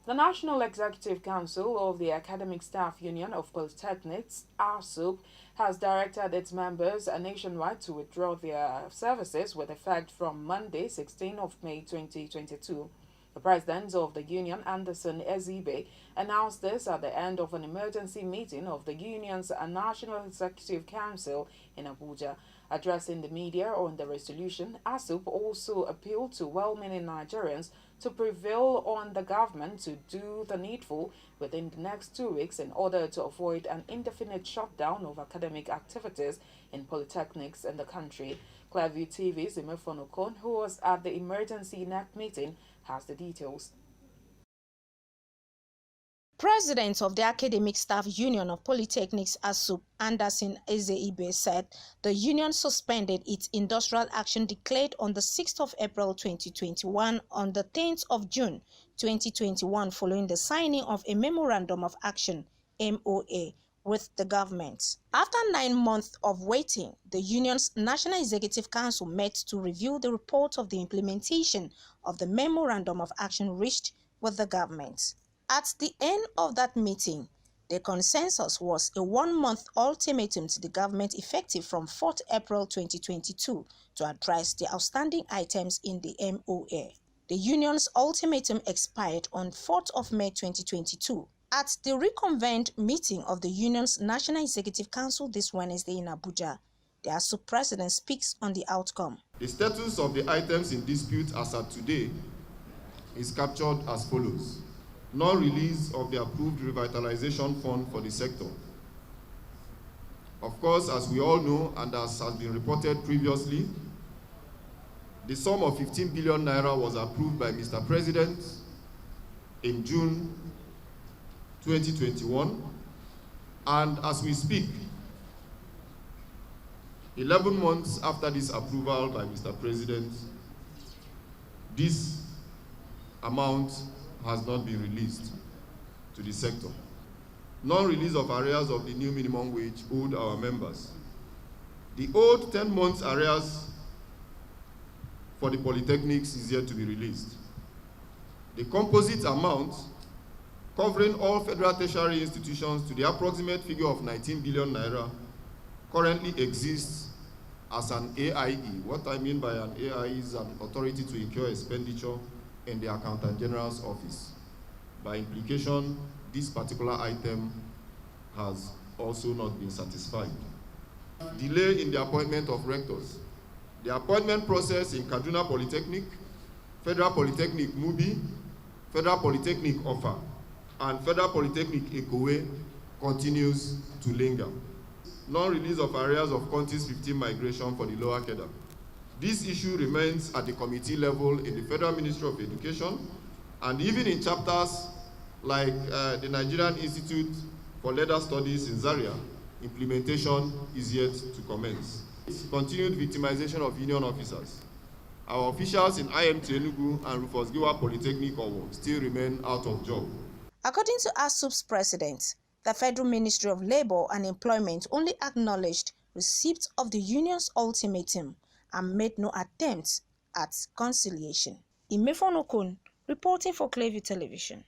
The National Executive Council of the Academic Staff Union of Polytechnics, ASUP, has directed its members nationwide to withdraw their services with effect from Monday, 16 of May 2022. The president of the union, Anderson Ezibe, announced this at the end of an emergency meeting of the union's National Executive Council in Abuja. Addressing the media on the resolution, ASUP also appealed to well-meaning Nigerians to prevail on the government to do the needful within the next 2 weeks in order to avoid an indefinite shutdown of academic activities in polytechnics in the country. Clearview TV's Okon, who was at the emergency NEC meeting, has the details. President of the Academic Staff Union of Polytechnics ASUP, Anderson Ezeibe, said the union suspended its industrial action declared on the 6th of April 2021 on the 10th of June 2021 following the signing of a Memorandum of Action (MOA) with the government. After 9 months of waiting, the union's National Executive Council met to review the report of the implementation of the Memorandum of Action reached with the government. At the end of that meeting, the consensus was a 1-month ultimatum to the government effective from 4th April 2022 to address the outstanding items in the MOA. The union's ultimatum expired on 4th of May 2022. At the reconvened meeting of the union's National Executive Council this Wednesday in Abuja, the ASUP president speaks on the outcome. The status of the items in dispute as at today is captured as follows. Non-release of the approved revitalization fund for the sector. Of course, as we all know and as has been reported previously, the sum of 15 billion naira was approved by Mr. President in June 2021, and as we speak, 11 months after this approval by Mr. President, this amount has not been released to the sector. Non-release of arrears of the new minimum wage owed our members. The old 10 months arrears for the polytechnics is yet to be released. The composite amount covering all federal tertiary institutions to the approximate figure of 19 billion naira currently exists as an AIE. What I mean by an AIE is an authority to incur expenditure in the Accountant General's office. By implication, this particular item has also not been satisfied. Delay in the appointment of rectors. The appointment process in Kaduna Polytechnic, Federal Polytechnic Mubi, Federal Polytechnic Offa, and Federal Polytechnic Ekowe continues to linger. Non-release of arrears of Contis 15 migration for the lower cadre. This issue remains at the committee level in the Federal Ministry of Education, and even in chapters like the Nigerian Institute for Leather Studies in Zaria, implementation is yet to commence. Continued victimization of union officers. Our officials in IMT Enugu and Rufus Giwa Polytechnic still remain out of job. According to ASUP's president, the Federal Ministry of Labor and Employment only acknowledged receipt of the union's ultimatum and made no attempts at conciliation. Okon, reporting for Clearview Television.